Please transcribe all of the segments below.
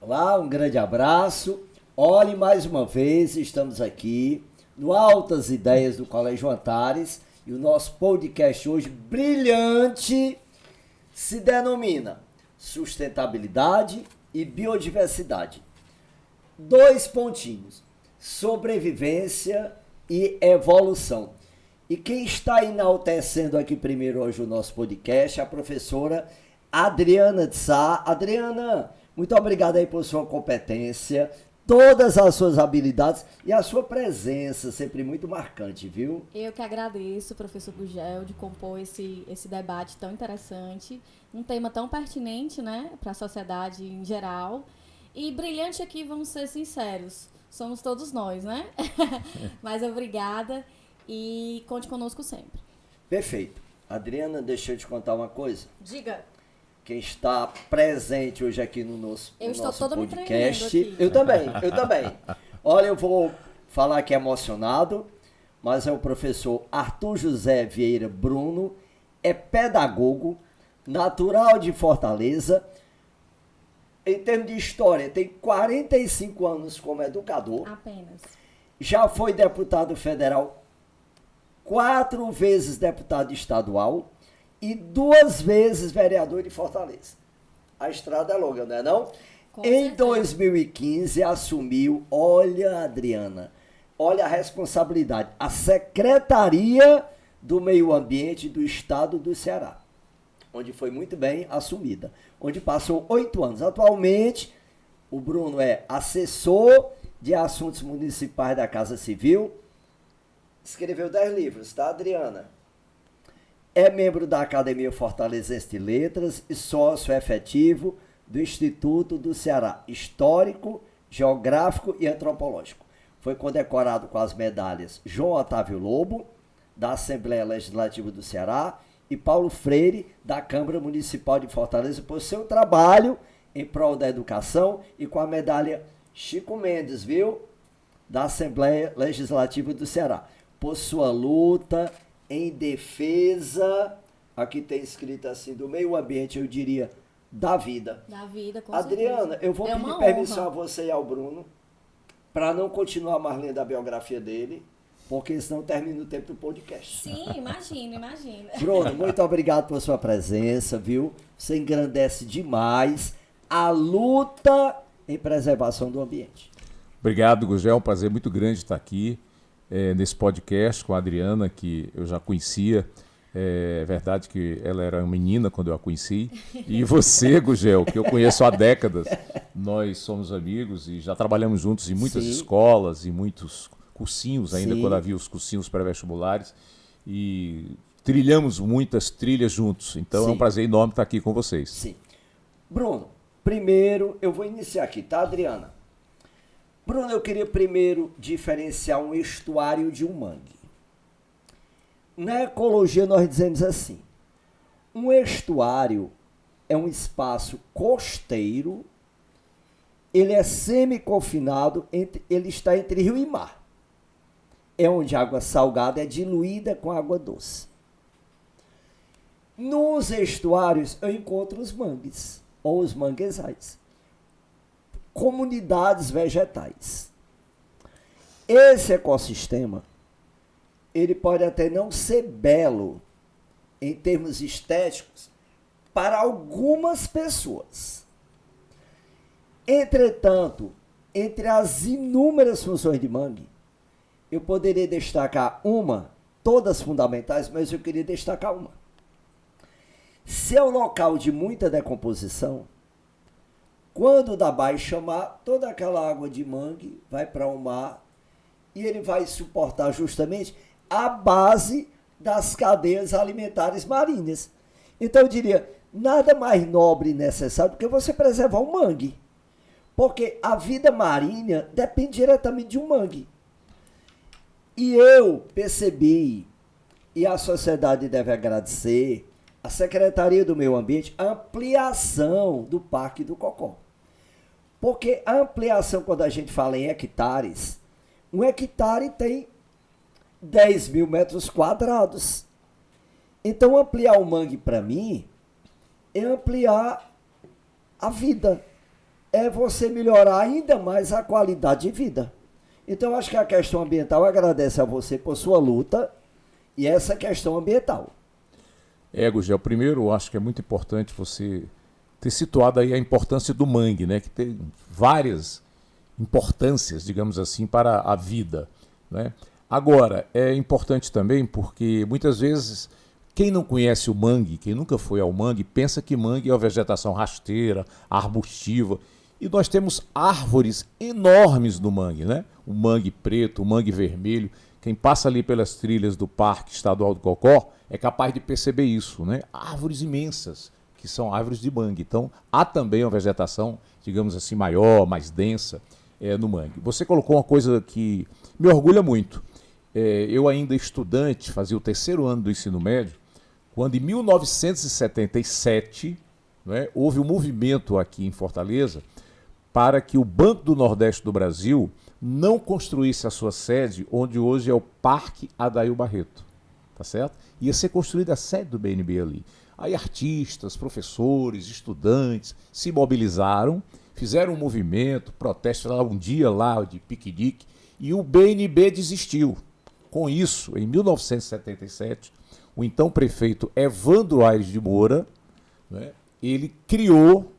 Olá, um grande abraço. Olhe, mais uma vez, estamos aqui no Altas Ideias do Colégio Antares e o nosso podcast hoje brilhante se denomina Sustentabilidade e Biodiversidade. 2 pontinhos, sobrevivência e evolução. E quem está enaltecendo aqui primeiro hoje o nosso podcast é a professora Adriana de Sá. Adriana, muito obrigado aí por sua competência, todas as suas habilidades e a sua presença, sempre muito marcante, viu? Eu que agradeço, professor Gugel, de compor esse debate tão interessante, um tema tão pertinente, né, para a sociedade em geral. E brilhante aqui, vamos ser sinceros, somos todos nós, né? Mas obrigada e conte conosco sempre. Perfeito. Adriana, deixa eu te contar uma coisa. Diga. Quem está presente hoje aqui no nosso podcast. Aqui. Eu também. Olha, eu vou falar aqui emocionado, mas é o professor Arthur José Vieira Bruno, é pedagogo, natural de Fortaleza. Em termos de história, tem 45 anos como educador. Apenas. Já foi deputado federal, 4 vezes deputado estadual e 2 vezes vereador de Fortaleza. A estrada é longa, não é não? Em 2015 assumiu, olha, Adriana, olha a responsabilidade, a Secretaria do Meio Ambiente do Estado do Ceará, onde foi muito bem assumida, onde passou 8 anos. Atualmente, o Bruno é assessor de assuntos municipais da Casa Civil, escreveu 10 livros, tá, Adriana? É membro da Academia Fortalezense de Letras e sócio efetivo do Instituto do Ceará, Histórico, Geográfico e Antropológico. Foi condecorado com as medalhas João Otávio Lobo, da Assembleia Legislativa do Ceará, e Paulo Freire, da Câmara Municipal de Fortaleza, por seu trabalho em prol da educação, e com a medalha Chico Mendes, viu? Da Assembleia Legislativa do Ceará, por sua luta em defesa, aqui tem escrito assim, do meio ambiente, eu diria, da vida. Da vida, com Adriana, certeza. eu vou pedir permissão a você e ao Bruno, para não continuar mais lendo a biografia dele, porque senão termina o tempo do podcast. Sim, imagina. Bruno, muito obrigado por sua presença, viu? Você engrandece demais a luta em preservação do ambiente. Obrigado, Gugel, é um prazer muito grande estar aqui nesse podcast com a Adriana, que eu já conhecia. É verdade que ela era uma menina quando eu a conheci. E você, Gugel, que eu conheço há décadas. Nós somos amigos e já trabalhamos juntos em muitas escolas, em muitos cursinhos ainda, quando havia os cursinhos pré-vestibulares. E trilhamos muitas trilhas juntos. Então é um prazer enorme estar aqui com vocês. Sim. Bruno, primeiro eu vou iniciar aqui, tá, Adriana? Bruno, eu queria primeiro diferenciar um estuário de um mangue. Na ecologia nós dizemos assim, um estuário é um espaço costeiro, ele é semi-confinado, ele está entre rio e mar. É onde a água salgada é diluída com água doce. Nos estuários eu encontro os mangues, ou os manguezais. Comunidades vegetais. Esse ecossistema, ele pode até não ser belo em termos estéticos para algumas pessoas. Entretanto, entre as inúmeras funções de mangue, eu poderia destacar uma, todas fundamentais, mas eu queria destacar uma. Se é um local de muita decomposição, quando da baixa mar, toda aquela água de mangue vai para o mar e ele vai suportar justamente a base das cadeias alimentares marinhas. Então eu diria, nada mais nobre e necessário do que você preservar o mangue. Porque a vida marinha depende diretamente de um mangue. E eu percebi, e a sociedade deve agradecer, a Secretaria do Meio Ambiente, a ampliação do Parque do Cocó. Porque a ampliação, quando a gente fala em hectares, um hectare tem 10 mil metros quadrados. Então, ampliar o mangue, para mim, é ampliar a vida. é você melhorar ainda mais a qualidade de vida. Então, eu acho que a questão ambiental agradece a você por sua luta e essa questão ambiental. Gugel, primeiro, eu acho que é muito importante você ter situado aí a importância do mangue, né? Que tem várias importâncias, digamos assim, para a vida, né? Agora, é importante também porque muitas vezes quem não conhece o mangue, quem nunca foi ao mangue, pensa que mangue é uma vegetação rasteira, arbustiva. E nós temos árvores enormes no mangue, né? O mangue preto, o mangue vermelho. Quem passa ali pelas trilhas do Parque Estadual do Cocó é capaz de perceber isso, né? Árvores imensas, que são árvores de mangue. Então, há também uma vegetação, digamos assim, maior, mais densa no mangue. Você colocou uma coisa que me orgulha muito. Eu ainda estudante, fazia o 3º ano do ensino médio, quando em 1977, né, houve um movimento aqui em Fortaleza para que o Banco do Nordeste do Brasil não construísse a sua sede onde hoje é o Parque Adail Barreto, tá certo? Ia ser construída a sede do BNB ali. Aí artistas, professores, estudantes se mobilizaram, fizeram um movimento, protesto, um dia lá de piquenique, e o BNB desistiu. Com isso, em 1977, o então prefeito Evandro Aires de Moura, né, ele criou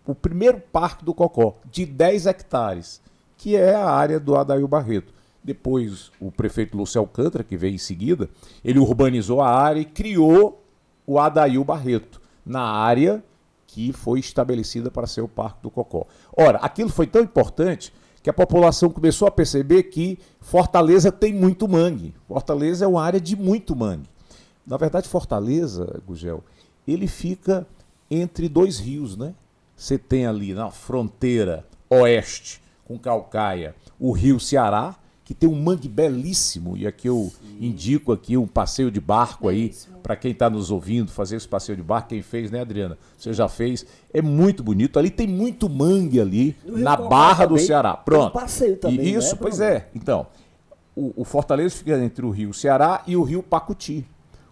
o primeiro Parque do Cocó, de 10 hectares, que é a área do Adail Barreto. Depois, o prefeito Lúcio Alcântara, que veio em seguida, ele urbanizou a área e criou o Adail Barreto, na área que foi estabelecida para ser o Parque do Cocó. Ora, aquilo foi tão importante que a população começou a perceber que Fortaleza tem muito mangue. Fortaleza é uma área de muito mangue. Na verdade, Fortaleza, Gugel, ele fica entre 2 rios, né? Você tem ali na fronteira oeste com Caucaia o rio Ceará, que tem um mangue belíssimo, e aqui eu indico aqui um passeio de barco belíssimo aí, para quem está nos ouvindo, fazer esse passeio de barco, quem fez, né, Adriana? Você já fez, é muito bonito, ali tem muito mangue ali, na Barra do Ceará. Pronto. Tem um passeio também, isso, né, pois é. Então, o Fortaleza fica entre o rio Ceará e o rio Pacuti.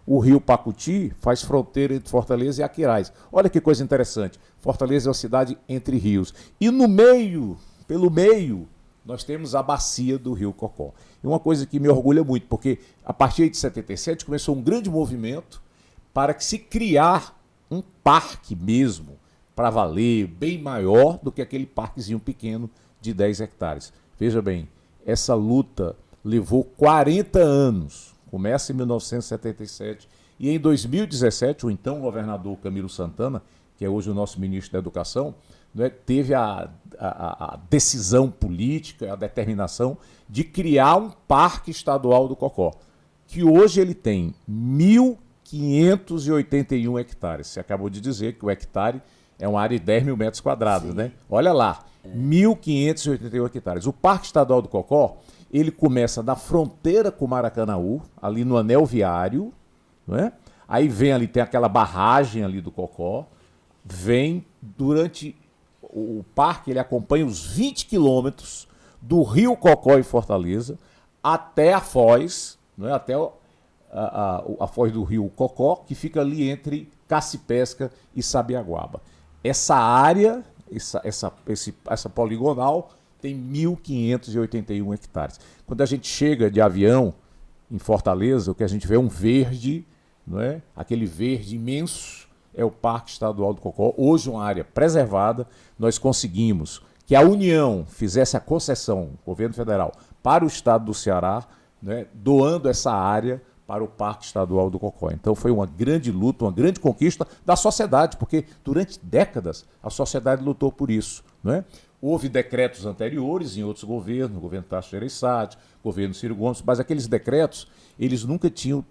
O rio Pacuti faz fronteira entre Fortaleza e Aquiraz. Olha que coisa interessante. Fortaleza é uma cidade entre rios. E no meio, pelo meio, nós temos a bacia do Rio Cocó. E uma coisa que me orgulha muito, porque a partir de 77 começou um grande movimento para que se criar um parque mesmo, para valer, bem maior do que aquele parquezinho pequeno de 10 hectares. Veja bem, essa luta levou 40 anos, começa em 1977, e em 2017, o então governador Camilo Santana, que é hoje o nosso ministro da Educação, né, teve a decisão política, a determinação de criar um parque estadual do Cocó, que hoje ele tem 1.581 hectares. Você acabou de dizer que o hectare é uma área de 10 mil metros quadrados, sim, né? Olha lá, 1.581 hectares. O Parque Estadual do Cocó, ele começa na fronteira com o Maracanaú, ali no anel viário, né? Aí vem ali, tem aquela barragem ali do Cocó, vem durante o parque, ele acompanha os 20 quilômetros do Rio Cocó em Fortaleza até a foz, né, até a foz do Rio Cocó, que fica ali entre Cacipesca e Sabiaguaba. Essa área, essa poligonal, tem 1.581 hectares. Quando a gente chega de avião em Fortaleza, o que a gente vê é um verde, não é? Aquele verde imenso, é o Parque Estadual do Cocó, hoje uma área preservada. Nós conseguimos que a União fizesse a concessão, o governo federal, para o estado do Ceará, né, doando essa área para o Parque Estadual do Cocó. Então foi uma grande luta, uma grande conquista da sociedade, porque durante décadas a sociedade lutou por isso, né? Houve decretos anteriores em outros governos, o governo Tasso Gereissati, governo Ciro Gomes, mas aqueles decretos, eles nunca tinham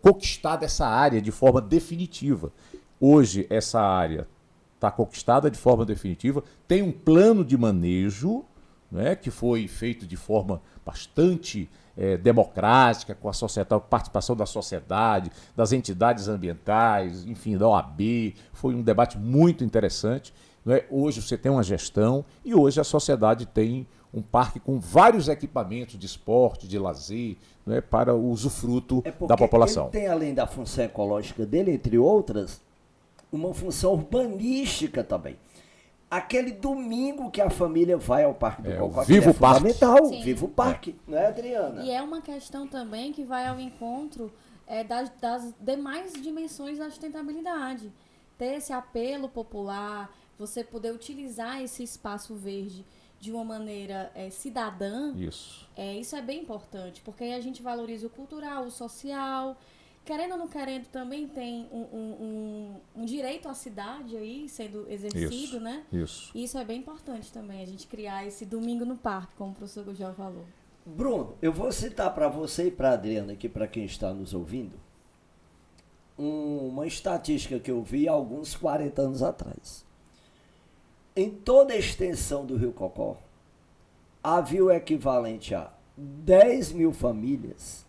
conquistado essa área de forma definitiva. Hoje, essa área está conquistada de forma definitiva, tem um plano de manejo, né, que foi feito de forma bastante democrática, com a participação da sociedade, das entidades ambientais, enfim, da OAB. Foi um debate muito interessante. Né? Hoje você tem uma gestão e hoje a sociedade tem um parque com vários equipamentos de esporte, de lazer, né, para o usufruto da população. Ele tem, além da função ecológica dele, entre outras, uma função urbanística também. aquele domingo que a família vai ao Parque do Cocó. Viva o Parque. Fundamental, Sim. Viva o Parque, não é, Adriana? E é uma questão também que vai ao encontro das demais dimensões da sustentabilidade. Ter esse apelo popular, você poder utilizar esse espaço verde de uma maneira cidadã, isso é bem importante, porque aí a gente valoriza o cultural, o social. Querendo ou não querendo, também tem um direito à cidade aí sendo exercido, né? Isso é bem importante também, a gente criar esse domingo no parque, como o professor Gugel falou. Bruno, eu vou citar para você e para a Adriana aqui, para quem está nos ouvindo, uma estatística que eu vi há alguns 40 anos atrás. Em toda a extensão do Rio Cocó, havia o equivalente a 10 mil famílias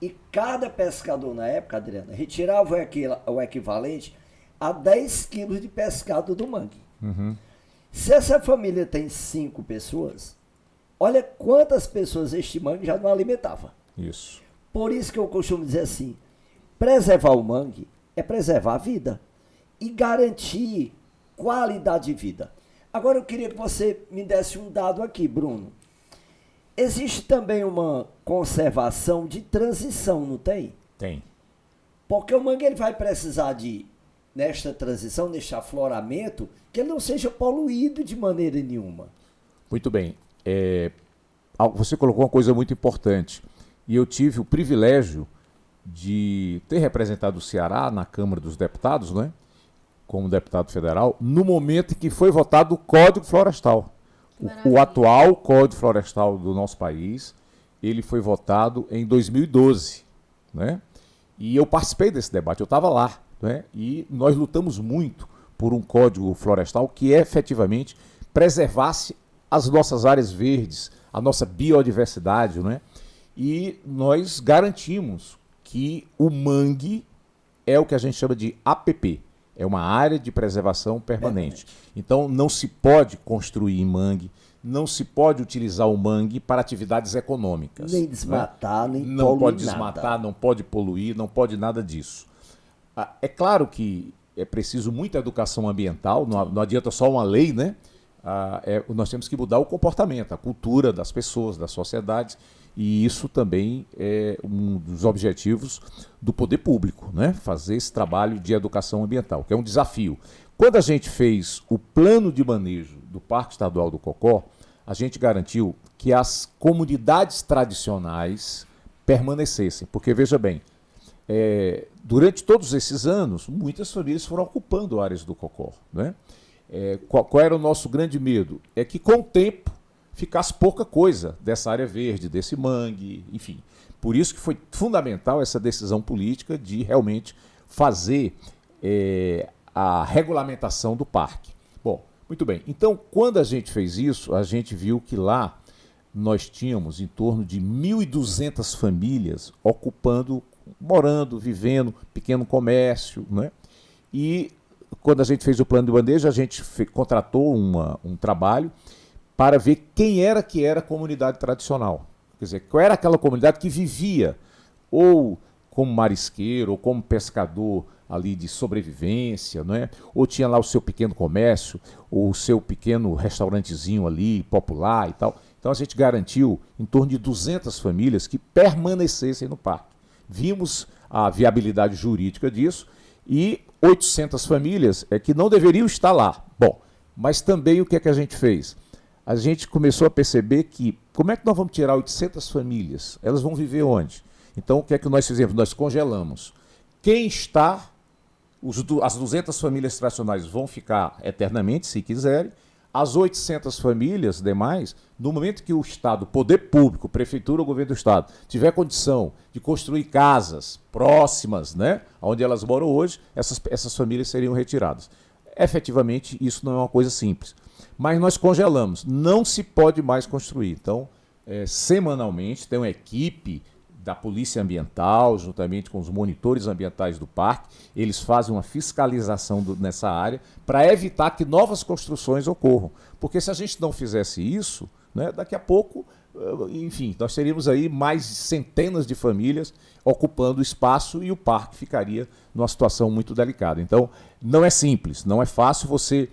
e cada pescador na época, Adriana, retirava o equivalente a 10 quilos de pescado do mangue. Uhum. Se essa família tem 5 pessoas, olha quantas pessoas este mangue já não alimentava. Isso. Por isso que eu costumo dizer assim, preservar o mangue é preservar a vida e garantir qualidade de vida. Agora eu queria que você me desse um dado aqui, Bruno. Existe também uma conservação de transição, não tem? Tem. Porque o mangue ele vai precisar de, nesta transição, neste afloramento, que ele não seja poluído de maneira nenhuma. Muito bem. Você colocou uma coisa muito importante. E eu tive o privilégio de ter representado o Ceará na Câmara dos Deputados, né, como deputado federal, no momento em que foi votado o Código Florestal. O atual Código Florestal do nosso país, ele foi votado em 2012, né? E eu participei desse debate, eu estava lá, né? E nós lutamos muito por um Código Florestal que efetivamente preservasse as nossas áreas verdes, a nossa biodiversidade, né? E nós garantimos que o mangue é o que a gente chama de APP, é uma área de preservação permanente. Então não se pode construir em mangue, não se pode utilizar o mangue para atividades econômicas. Nem desmatar, né? nem poluir. Não pode desmatar, não pode poluir, não pode nada disso. É claro que é preciso muita educação ambiental, não adianta só uma lei, né? Nós temos que mudar o comportamento, a cultura das pessoas, das sociedades, e isso também é um dos objetivos do poder público, né? Fazer esse trabalho de educação ambiental, que é um desafio. Quando a gente fez o plano de manejo do Parque Estadual do Cocó, a gente garantiu que as comunidades tradicionais permanecessem, porque veja bem, durante todos esses anos, muitas famílias foram ocupando áreas do Cocó, né? Qual era o nosso grande medo? É que com o tempo ficasse pouca coisa dessa área verde, desse mangue, enfim. Por isso que foi fundamental essa decisão política de realmente fazer a regulamentação do parque. Bom, muito bem. Então, quando a gente fez isso, a gente viu que lá nós tínhamos em torno de 1.200 famílias ocupando, morando, vivendo, pequeno comércio, né? E quando a gente fez o plano de manejo, a gente contratou um trabalho para ver quem era que era a comunidade tradicional. Quer dizer, qual era aquela comunidade que vivia ou como marisqueiro, ou como pescador ali de sobrevivência, né? Ou tinha lá o seu pequeno comércio, ou o seu pequeno restaurantezinho ali, popular e tal. Então a gente garantiu em torno de 200 famílias que permanecessem no parque. Vimos a viabilidade jurídica disso e 800 famílias que não deveriam estar lá. Bom, mas também o que é que a gente fez? A gente começou a perceber que, como é que nós vamos tirar 800 famílias? Elas vão viver onde? Então, o que é que nós fizemos? Nós congelamos. Quem está, as 200 famílias tradicionais vão ficar eternamente, se quiserem. As 800 famílias demais, no momento que o Estado, o poder público, prefeitura ou governo do Estado, tiver condição de construir casas próximas, né, onde elas moram hoje, essas famílias seriam retiradas. Efetivamente, isso não é uma coisa simples. Mas nós congelamos, não se pode mais construir. Então, semanalmente, tem uma equipe da Polícia Ambiental, juntamente com os monitores ambientais do parque, eles fazem uma fiscalização nessa área para evitar que novas construções ocorram. Porque se a gente não fizesse isso, né, daqui a pouco, enfim, nós teríamos aí mais centenas de famílias ocupando o espaço e o parque ficaria numa situação muito delicada. Então, não é simples, não é fácil você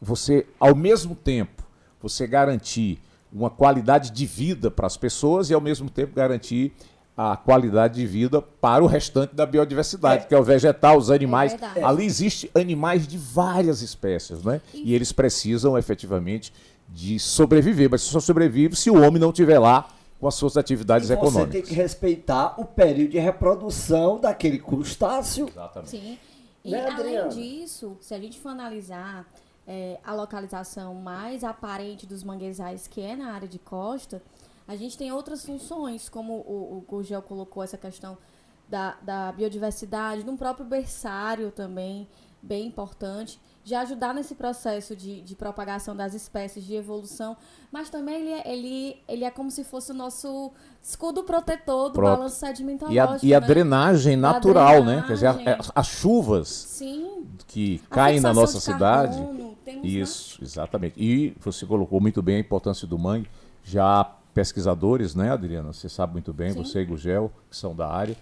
você, ao mesmo tempo, você garantir uma qualidade de vida para as pessoas e, ao mesmo tempo, garantir a qualidade de vida para o restante da biodiversidade, que é o vegetal, os animais. Ali existem animais de várias espécies, né? E eles precisam, efetivamente, de sobreviver. Mas só sobrevive se o homem não estiver lá com as suas atividades econômicas. Você tem que respeitar o período de reprodução daquele crustáceo. Exatamente. Sim. E, além disso, se a gente for analisar a localização mais aparente dos manguezais, que é na área de costa, a gente tem outras funções, como o Gurgel colocou essa questão da biodiversidade, de um próprio berçário também, bem importante, de ajudar nesse processo de propagação das espécies, de evolução, mas também ele é como se fosse o nosso escudo protetor do balanço sedimentológico. E a drenagem natural, né? Quer dizer, as chuvas que caem na nossa cidade. Isso, exatamente. E você colocou muito bem a importância do mangue. Já pesquisadores, né, Adriana? Você sabe muito bem, você e Gurgel, que são da área,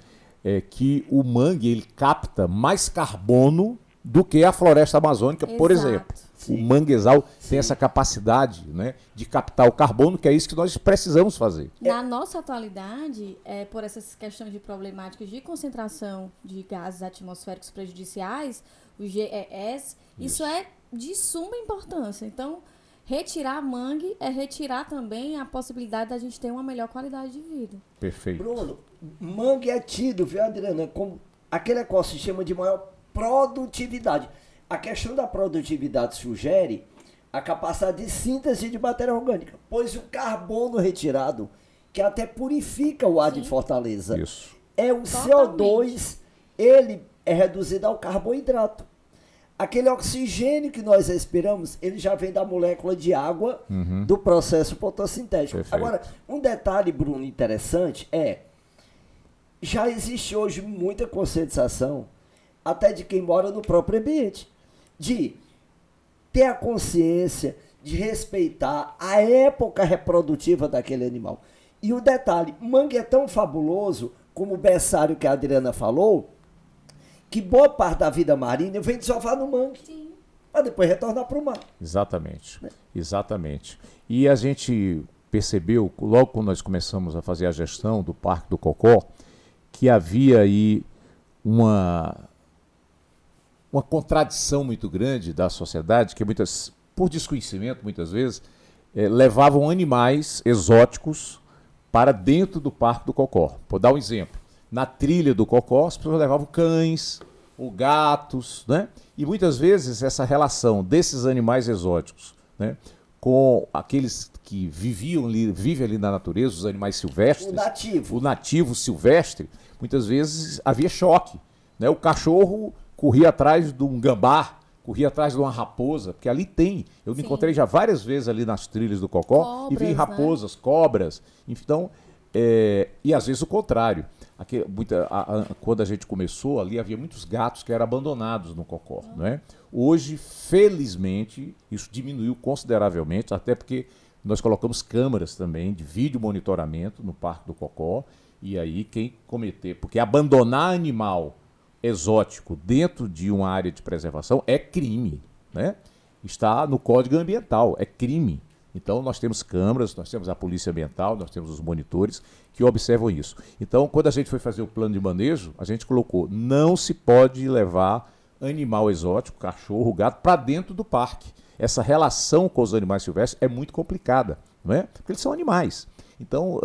que o mangue ele capta mais carbono do que a floresta amazônica, por exemplo. O manguezal tem essa capacidade, né, de captar o carbono, que é isso que nós precisamos fazer. Na nossa atualidade, por essas questões de problemáticas de concentração de gases atmosféricos prejudiciais, o GES, isso é de suma importância. Então, retirar mangue é retirar também a possibilidade da gente ter uma melhor qualidade de vida. Perfeito. Bruno, mangue é tido, viu, Adriana, como aquele ecossistema de maior produtividade. A questão da produtividade sugere a capacidade de síntese de matéria orgânica, pois o carbono retirado, que até purifica o ar de Fortaleza, é o CO2, ele é reduzido ao carboidrato. Aquele oxigênio que nós respiramos, ele já vem da molécula de água do processo fotossintético. Perfeito. Agora, um detalhe, Bruno, interessante já existe hoje muita conscientização, até de quem mora no próprio ambiente, de ter a consciência de respeitar a época reprodutiva daquele animal. E o detalhe, mangue é tão fabuloso, como o berçário que a Adriana falou, que boa parte da vida marinha vem desovar no mangue, para depois retornar para o mar. Exatamente, exatamente. E a gente percebeu, logo quando nós começamos a fazer a gestão do Parque do Cocó, que havia aí uma contradição muito grande da sociedade, que por desconhecimento, muitas vezes, levavam animais exóticos para dentro do Parque do Cocó. Vou dar um exemplo. Na trilha do Cocó, as pessoas levavam cães ou gatos, né? E muitas vezes essa relação desses animais exóticos, né, com aqueles que vivem ali na natureza, os animais silvestres, o nativo silvestre, muitas vezes havia choque, né? O cachorro corria atrás de um gambá, corria atrás de uma raposa, porque ali tem. Eu me encontrei já várias vezes ali nas trilhas do Cocó e vi raposas, cobras, então, e às vezes o contrário. Quando a gente começou ali, havia muitos gatos que eram abandonados no Cocó. Né? Hoje, felizmente, isso diminuiu consideravelmente, até porque nós colocamos câmeras também de vídeo monitoramento no Parque do Cocó, e aí quem cometer, porque abandonar animal exótico dentro de uma área de preservação é crime, né? Está no Código Ambiental, é crime. Então nós temos câmeras, nós temos a Polícia Ambiental, nós temos os monitores que observam isso. Então quando a gente foi fazer o plano de manejo, a gente colocou, não se pode levar animal exótico, cachorro, gato, para dentro do parque. Essa relação com os animais silvestres é muito complicada, não é? Porque eles são animais. Então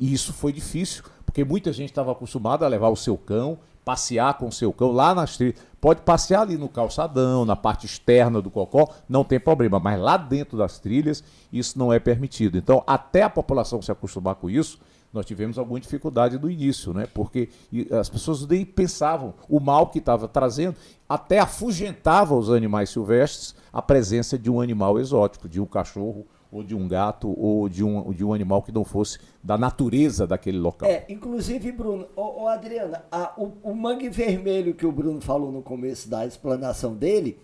isso foi difícil, porque muita gente estava acostumada a levar o seu cão, passear com o seu cão lá nas trilhas. Pode passear ali no calçadão, na parte externa do Cocó, não tem problema, mas lá dentro das trilhas isso não é permitido. Então, até a população se acostumar com isso, nós tivemos alguma dificuldade no início, né? Porque as pessoas nem pensavam o mal que estava trazendo, até afugentava os animais silvestres a presença de um animal exótico, de um cachorro, ou de um gato, ou de um animal que não fosse da natureza daquele local. Inclusive, Bruno, Adriana, o mangue vermelho que o Bruno falou no começo da explanação dele,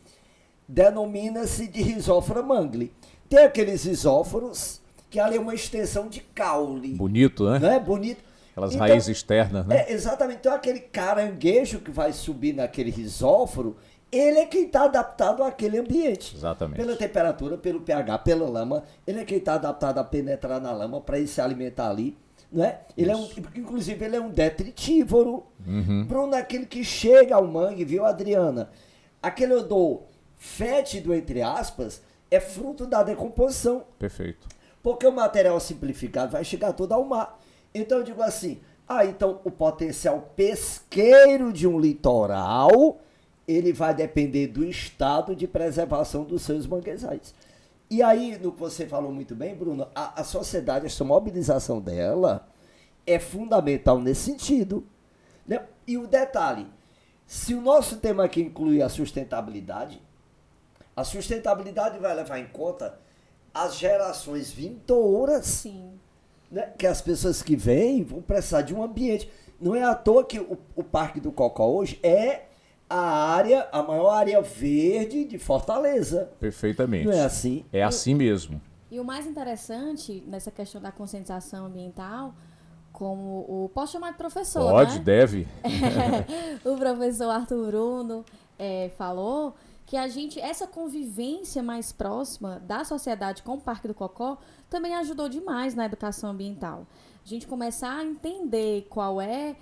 denomina-se de Rhizophyra mangli. Tem aqueles risóforos que ali é uma extensão de caule. Bonito, né? Não é? Bonito. Aquelas raízes externas, né? Exatamente. Então, aquele caranguejo que vai subir naquele risóforo, ele é quem está adaptado àquele ambiente. Exatamente. Pela temperatura, pelo pH, pela lama, ele é quem está adaptado a penetrar na lama para ele se alimentar ali. Não é? Inclusive, ele é um detritívoro. Bruno, aquele que chega ao mangue, viu, Adriana? Aquele odor fétido, entre aspas, é fruto da decomposição. Perfeito. Porque o material simplificado vai chegar todo ao mar. Então eu digo assim, então o potencial pesqueiro de um litoral, ele vai depender do estado de preservação dos seus manguezais. E aí, no que você falou muito bem, Bruno, a sociedade, essa mobilização dela é fundamental nesse sentido. Né? E o detalhe, se o nosso tema aqui inclui a sustentabilidade vai levar em conta as gerações vindouras. Sim. Né? Que as pessoas que vêm vão precisar de um ambiente. Não é à toa que o Parque do Cocó hoje é a maior área verde de Fortaleza. Perfeitamente. Não é assim? É assim mesmo. E o mais interessante nessa questão da conscientização ambiental, como posso chamar de professor, Pode, né? deve. O professor Arthur Bruno falou que essa convivência mais próxima da sociedade com o Parque do Cocó também ajudou demais na educação ambiental. A gente começar a entender qual é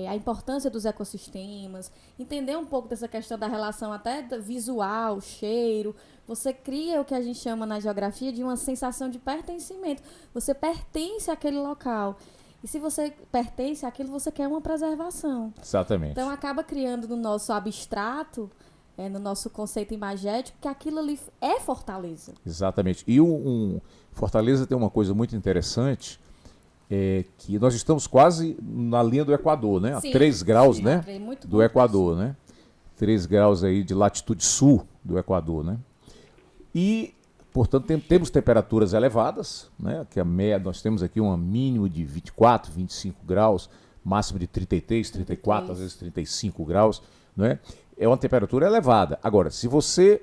a importância dos ecossistemas, entender um pouco dessa questão da relação até visual, cheiro. Você cria o que a gente chama na geografia de uma sensação de pertencimento. Você pertence àquele local. E se você pertence àquilo, você quer uma preservação. Exatamente. Então acaba criando no nosso abstrato, no nosso conceito imagético, que aquilo ali é Fortaleza. Exatamente. E Fortaleza tem uma coisa muito interessante, que nós estamos quase na linha do Equador, né? Sim, a 3 graus, sim, né? muito Do Equador, né? 3 graus aí de latitude sul do Equador, né? E, portanto, temos temperaturas elevadas, né? Que nós temos aqui um mínimo de 24, 25 graus, máximo de 33, 34, às vezes 35 graus, né? É uma temperatura elevada. Agora, se você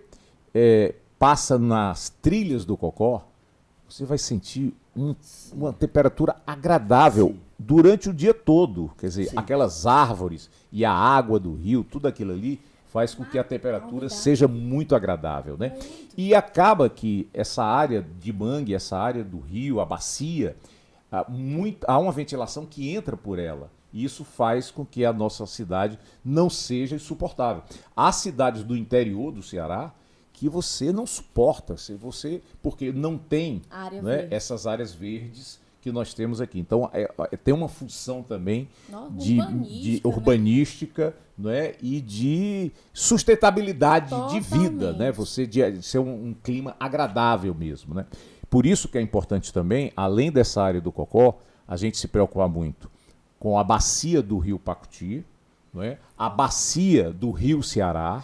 passa nas trilhas do Cocó, você vai sentir uma temperatura agradável durante o dia todo. Quer dizer, aquelas árvores e a água do rio, tudo aquilo ali faz com que a temperatura seja muito agradável, né? E acaba que essa área de mangue, essa área do rio, a bacia, há uma ventilação que entra por ela. E isso faz com que a nossa cidade não seja insuportável. Há cidades do interior do Ceará que você não suporta, porque não tem, né, essas áreas verdes que nós temos aqui. Então, tem uma função também de urbanística, né, e de sustentabilidade de vida, né, de ser um clima agradável mesmo. Né? Por isso que é importante também, além dessa área do Cocó, a gente se preocupar muito com a bacia do rio Pacuti, né, a bacia do rio Ceará,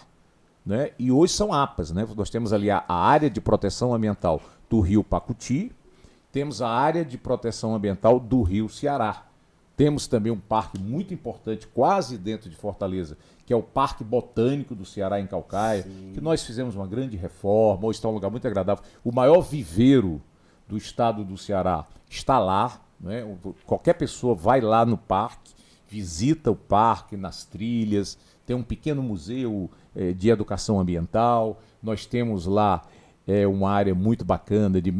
né, e hoje são APAs, né? Nós temos ali a área de proteção ambiental do rio Pacuti, temos a área de proteção ambiental do rio Ceará. Temos também um parque muito importante, quase dentro de Fortaleza, que é o Parque Botânico do Ceará, em Caucaia, que nós fizemos uma grande reforma, hoje está um lugar muito agradável. O maior viveiro do estado do Ceará está lá, né? Qualquer pessoa vai lá no parque, visita o parque, nas trilhas, tem um pequeno museu de educação ambiental, nós temos lá uma área muito bacana de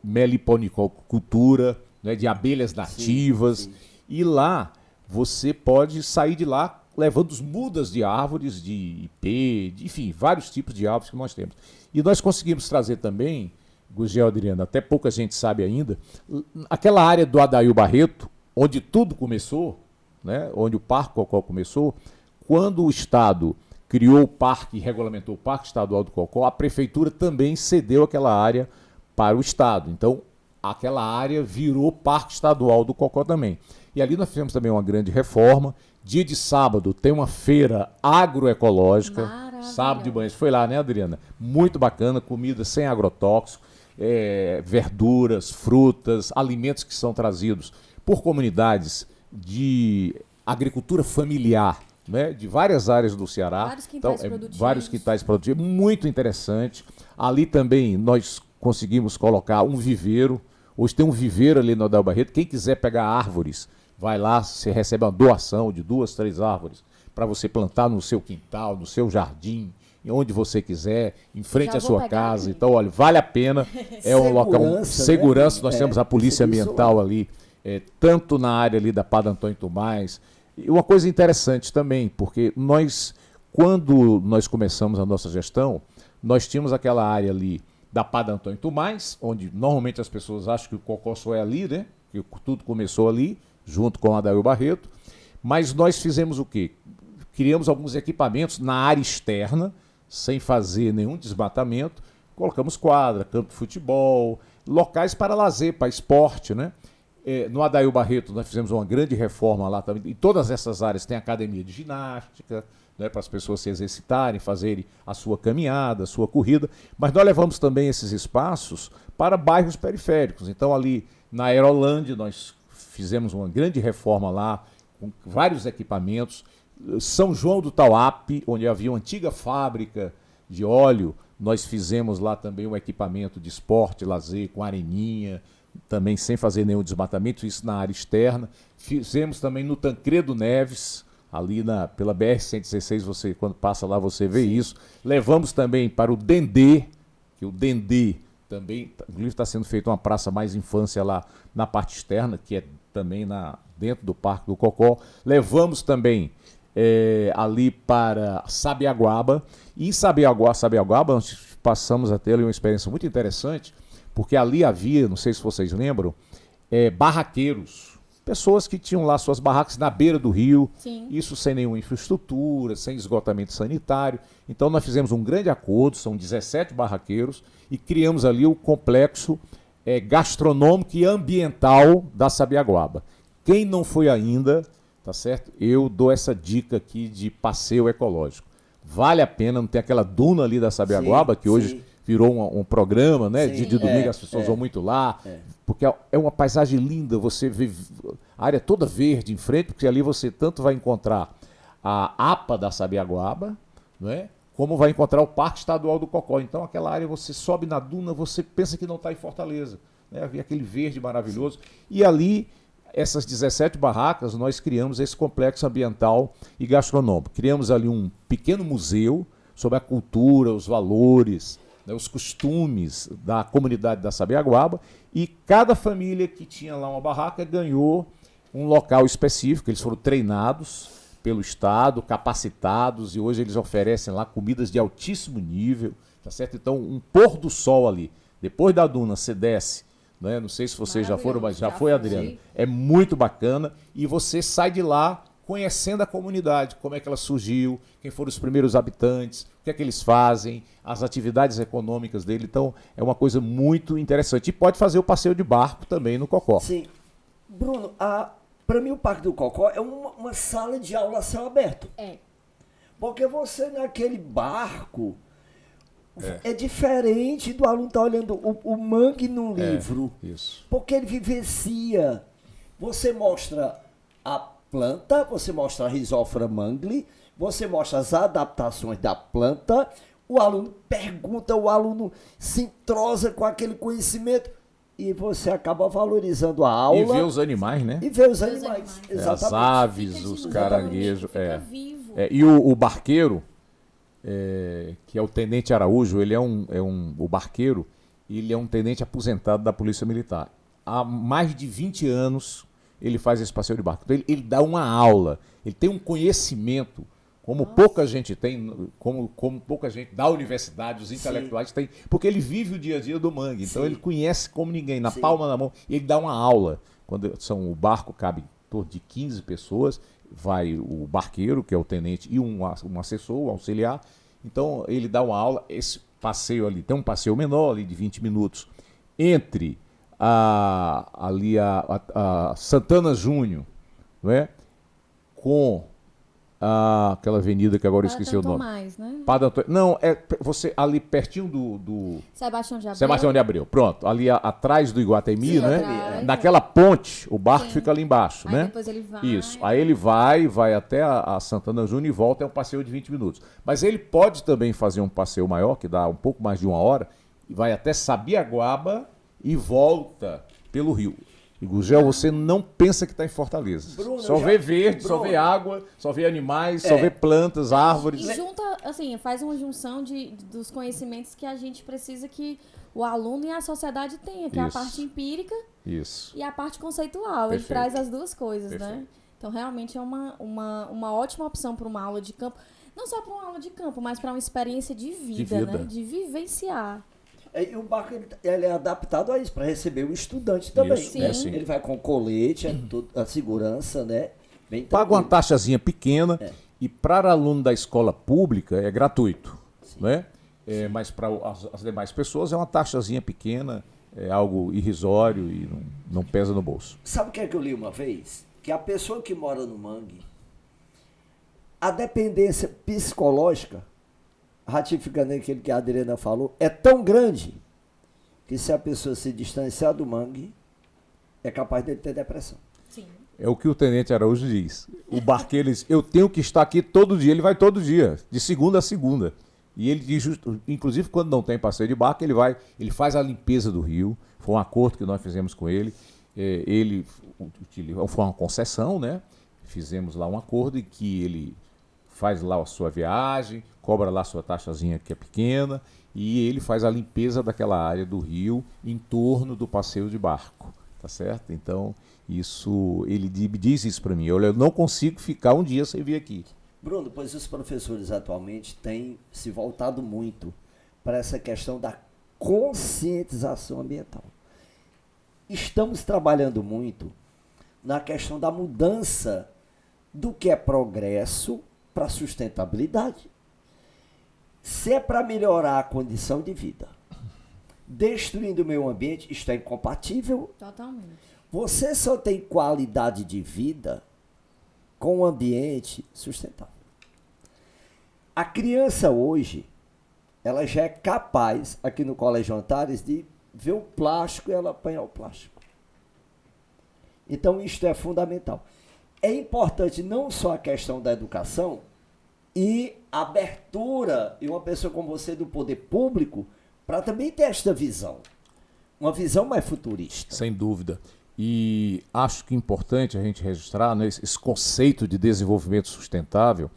meliponicultura, né, de abelhas nativas, e lá você pode sair de lá levando mudas de árvores, de ipê, enfim, vários tipos de árvores que nós temos. E nós conseguimos trazer também, Gugel, Adriana, até pouca gente sabe ainda, aquela área do Adail Barreto, onde tudo começou, né, onde o Parque Cocó começou, quando o Estado criou o parque e regulamentou o Parque Estadual do Cocó, a Prefeitura também cedeu aquela área para o Estado. Então, aquela área virou Parque Estadual do Cocó também. E ali nós fizemos também uma grande reforma. Dia de sábado tem uma feira agroecológica. Sábado de manhã. Você foi lá, né, Adriana? Muito bacana, comida sem agrotóxico, verduras, frutas, alimentos que são trazidos por comunidades de agricultura familiar, né, de várias áreas do Ceará. Vários quintais produtivos. Muito interessante. Ali também nós conseguimos colocar um viveiro. Hoje tem um viveiro ali no Adail Barreto. Quem quiser pegar árvores, vai lá, você recebe uma doação de 2, 3 árvores para você plantar no seu quintal, no seu jardim, onde você quiser, em frente à sua casa. Aqui. Então, olha, vale a pena. É um local segurança. Né? Nós temos a Polícia Ambiental ali, tanto na área ali da Padre Antônio Tomás. E uma coisa interessante também, porque quando nós começamos a nossa gestão, nós tínhamos aquela área ali da Padre Antônio Tomás, onde normalmente as pessoas acham que o Cocó só é ali, né? Que tudo começou ali, junto com o Adair Barreto. Mas nós fizemos o quê? Criamos alguns equipamentos na área externa, sem fazer nenhum desmatamento. Colocamos quadra, campo de futebol, locais para lazer, para esporte, né? No Adair Barreto nós fizemos uma grande reforma lá também. Em todas essas áreas tem academia de ginástica, né, para as pessoas se exercitarem, fazerem a sua caminhada, a sua corrida. Mas nós levamos também esses espaços para bairros periféricos. Então ali na Aerolândia nós fizemos uma grande reforma lá, com vários equipamentos. São João do Tauape, onde havia uma antiga fábrica de óleo, nós fizemos lá também um equipamento de esporte, lazer, com areninha, também sem fazer nenhum desmatamento, isso na área externa. Fizemos também no Tancredo Neves, ali pela BR-116, você, quando passa lá você vê isso. Levamos também para o Dendê, que o Dendê também, inclusive está sendo feita uma praça mais infância lá na parte externa, que é também dentro do Parque do Cocó. Levamos também ali para Sabiaguaba, e em Sabiaguaba nós passamos a ter ali uma experiência muito interessante, porque ali havia, não sei se vocês lembram, barraqueiros, pessoas que tinham lá suas barracas na beira do rio. Sim. Isso sem nenhuma infraestrutura, sem esgotamento sanitário. Então nós fizemos um grande acordo, são 17 barraqueiros, e criamos ali o complexo gastronômico e ambiental da Sabiaguaba. Quem não foi ainda, tá certo? Eu dou essa dica aqui de passeio ecológico. Vale a pena, não tem aquela duna ali da Sabiaguaba, que hoje virou um programa, né? De domingo as pessoas vão muito lá, porque é uma paisagem linda, você vê a área toda verde em frente, porque ali você tanto vai encontrar a APA da Sabiaguaba, né? Como vai encontrar o Parque Estadual do Cocó. Então aquela área você sobe na duna, você pensa que não está em Fortaleza, né? Havia aquele verde maravilhoso. E ali, essas 17 barracas, nós criamos esse complexo ambiental e gastronômico. Criamos ali um pequeno museu sobre a cultura, os valores, né, os costumes da comunidade da Sabiaguaba, e cada família que tinha lá uma barraca ganhou um local específico. Eles foram treinados pelo Estado, capacitados, e hoje eles oferecem lá comidas de altíssimo nível, tá certo? Então, um pôr do sol ali, depois da duna, você desce, né? Não sei se vocês já foram, mas já foi, Adriana. É muito bacana, e você sai de lá conhecendo a comunidade, como é que ela surgiu, quem foram os primeiros habitantes, o que é que eles fazem, as atividades econômicas dele. Então, é uma coisa muito interessante. E pode fazer o passeio de barco também no Cocó. Sim. Bruno, para mim o Parque do Cocó é uma sala de aula a céu aberto. Porque você naquele barco é diferente do aluno estar olhando o mangue no livro. Isso. Porque ele vivencia. Você mostra a planta, você mostra a Rhizophyra mangli, você mostra as adaptações da planta, o aluno pergunta, o aluno se entrosa com aquele conhecimento e você acaba valorizando a aula. E vê os animais, né? E vê os animais. Exatamente. As aves, os caranguejos. Fica vivo. E o barqueiro, que é o Tenente Araújo, ele o barqueiro, ele é um tenente aposentado da Polícia Militar. Há mais de 20 anos ele faz esse passeio de barco. Então ele dá uma aula, ele tem um conhecimento como pouca gente tem, como pouca gente da universidade, os intelectuais têm, porque ele vive o dia a dia do mangue. Então ele conhece como ninguém, na palma da mão, e ele dá uma aula. Quando o barco cabe em torno de 15 pessoas, vai o barqueiro, que é o tenente, e um assessor, um auxiliar. Então ele dá uma aula. Esse passeio ali, tem um passeio menor ali de 20 minutos, entre ali a Santana Júnior, não é? Com aquela avenida que agora eu esqueci o nome. Tomás, né? Padre Antônio. Não, você ali pertinho do Sebastião de Abreu. Sebastião de Abreu. Pronto, ali atrás do Iguatemi, Sim, né? atrás. Naquela ponte, o barco fica ali embaixo, Aí né? depois ele vai. Isso. Aí ele vai até a Santana Júnior e volta, é um passeio de 20 minutos. Mas ele pode também fazer um passeio maior, que dá um pouco mais de 1 hora, e vai até Sabiaguaba e volta pelo rio. E Gurgel, você não pensa que está em Fortaleza. Bruno, só vê verde, só vê água, só vê animais, só vê plantas, árvores. E junta, assim, faz uma junção dos conhecimentos que a gente precisa que o aluno e a sociedade tenha, que é a Isso. parte empírica Isso. e a parte conceitual. Ele Perfeito. traz as duas coisas, né? Perfeito. Então, realmente é uma ótima opção para uma aula de campo. Não só para uma aula de campo, mas para uma experiência de vida, né? De vivenciar. E o barco ele é adaptado a isso, para receber o estudante também. Isso, Né? sim. Ele vai com colete, a segurança, né? Bem Paga uma tranquilo. taxazinha pequena e para aluno da escola pública é gratuito, né? Mas para as demais pessoas é uma taxazinha pequena, é algo irrisório e não pesa no bolso. Sabe o que é que eu li uma vez? Que a pessoa que mora no mangue, a dependência psicológica, ratificando aquilo que a Adriana falou, é tão grande que se a pessoa se distanciar do mangue, é capaz de ter depressão. Sim. É o que o Tenente Araújo diz. O barqueiro diz, eu tenho que estar aqui todo dia. Ele vai todo dia, de segunda a segunda. E ele diz, inclusive quando não tem passeio de barco, ele faz a limpeza do rio. Foi um acordo que nós fizemos com ele. Foi uma concessão, né? Fizemos lá um acordo em que ele faz lá a sua viagem, cobra lá a sua taxazinha que é pequena, e ele faz a limpeza daquela área do rio em torno do passeio de barco, tá certo? Então, ele diz isso para mim, olha, eu não consigo ficar um dia sem vir aqui. Bruno, pois os professores atualmente têm se voltado muito para essa questão da conscientização ambiental. Estamos trabalhando muito na questão da mudança do que é progresso para sustentabilidade. Se é para melhorar a condição de vida, destruindo o meio ambiente, isto é incompatível. Totalmente. Você só tem qualidade de vida com um ambiente sustentável. A criança hoje, ela já é capaz, aqui no Colégio Antares, de ver o plástico e ela apanhar o plástico. Então, isto é fundamental. É importante não só a questão da educação e abertura, e uma pessoa como você do poder público, para também ter esta visão. Uma visão mais futurista. Sem dúvida. E acho que é importante a gente registrar, né, esse conceito de desenvolvimento sustentável.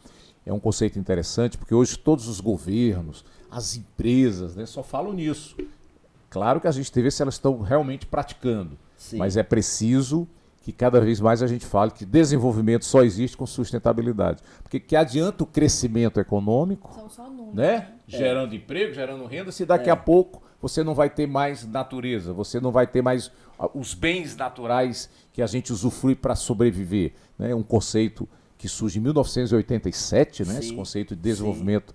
É um conceito interessante, porque hoje todos os governos, as empresas, né, só falam nisso. Claro que a gente tem que ver se elas estão realmente praticando, Sim. mas é preciso que cada vez mais a gente fale que desenvolvimento só existe com sustentabilidade. Porque que adianta o crescimento econômico, São só números, né? Gerando emprego, gerando renda, se daqui a pouco você não vai ter mais natureza, você não vai ter mais os bens naturais que a gente usufrui para sobreviver. Né? É um conceito que surge em 1987, né? Esse conceito de desenvolvimento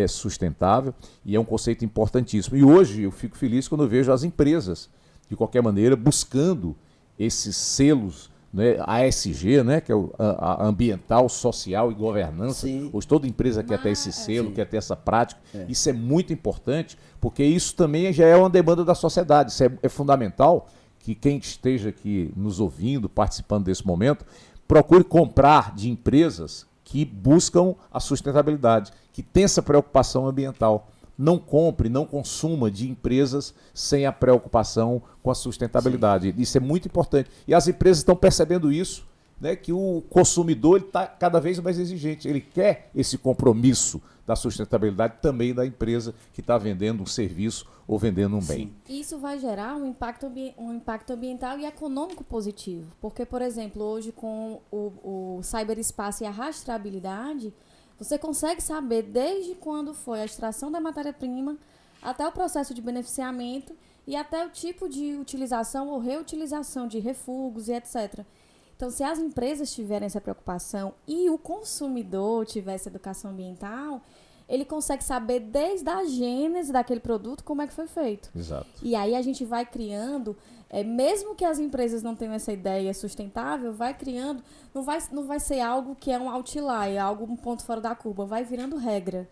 sustentável, e é um conceito importantíssimo. E hoje eu fico feliz quando eu vejo as empresas, de qualquer maneira, buscando esses selos, né, ASG, né, que é a ambiental, social e governança. Sim. Hoje toda empresa quer ter esse selo, quer ter essa prática. Isso é muito importante, porque isso também já é uma demanda da sociedade. Isso é fundamental que quem esteja aqui nos ouvindo, participando desse momento, procure comprar de empresas que buscam a sustentabilidade, que tem essa preocupação ambiental. Não compre, não consuma de empresas sem a preocupação com a sustentabilidade. Sim. Isso é muito importante. E as empresas estão percebendo isso, né, que o consumidor está cada vez mais exigente. Ele quer esse compromisso da sustentabilidade também da empresa que está vendendo um serviço ou vendendo um bem. Isso vai gerar um impacto ambiental e econômico positivo. Porque, por exemplo, hoje com o cyberespaço e a rastreabilidade, você consegue saber desde quando foi a extração da matéria-prima até o processo de beneficiamento e até o tipo de utilização ou reutilização de refugos e etc. Então, se as empresas tiverem essa preocupação e o consumidor tiver essa educação ambiental, ele consegue saber desde a gênese daquele produto como é que foi feito. Exato. E aí a gente vai criando, mesmo que as empresas não tenham essa ideia sustentável, vai criando, não vai ser algo que é um outlier, algo um ponto fora da curva, vai virando regra.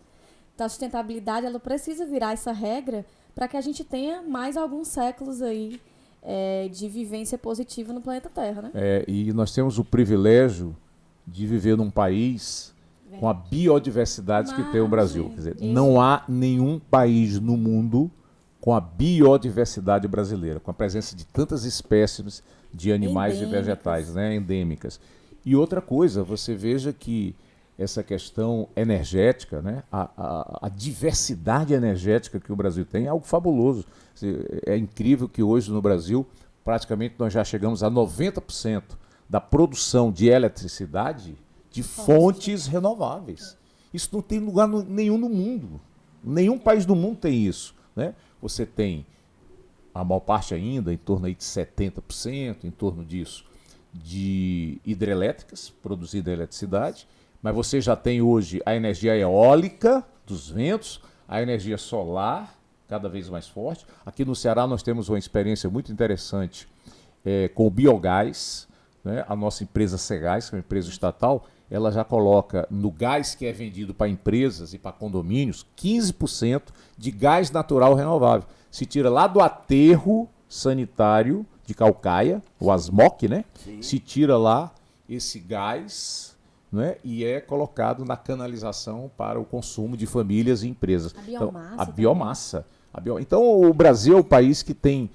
Então a sustentabilidade ela precisa virar essa regra para que a gente tenha mais alguns séculos aí de vivência positiva no planeta Terra, né? E nós temos o privilégio de viver num país com a biodiversidade que tem o Brasil. Quer dizer, não há nenhum país no mundo com a biodiversidade brasileira, com a presença de tantas espécies, de animais e vegetais, né? Endêmicas. E outra coisa, você veja que essa questão energética, né? A diversidade energética que o Brasil tem é algo fabuloso. É incrível que hoje no Brasil, praticamente nós já chegamos a 90% da produção de eletricidade de fontes renováveis. Isso não tem lugar nenhum no mundo. Nenhum país do mundo tem isso, né? Você tem a maior parte ainda, em torno aí de 70%, em torno disso, de hidrelétricas, produzida eletricidade, mas você já tem hoje a energia eólica dos ventos, a energia solar, cada vez mais forte. Aqui no Ceará nós temos uma experiência muito interessante com o biogás, né? A nossa empresa Cegás, que é uma empresa estatal, ela já coloca no gás que é vendido para empresas e para condomínios 15% de gás natural renovável. Se tira lá do aterro sanitário de Caucaia, o ASMOC, né? Sim. Se tira lá esse gás, né? E é colocado na canalização para o consumo de famílias e empresas. A biomassa. Então, a biomassa. Então o Brasil é o país que tem,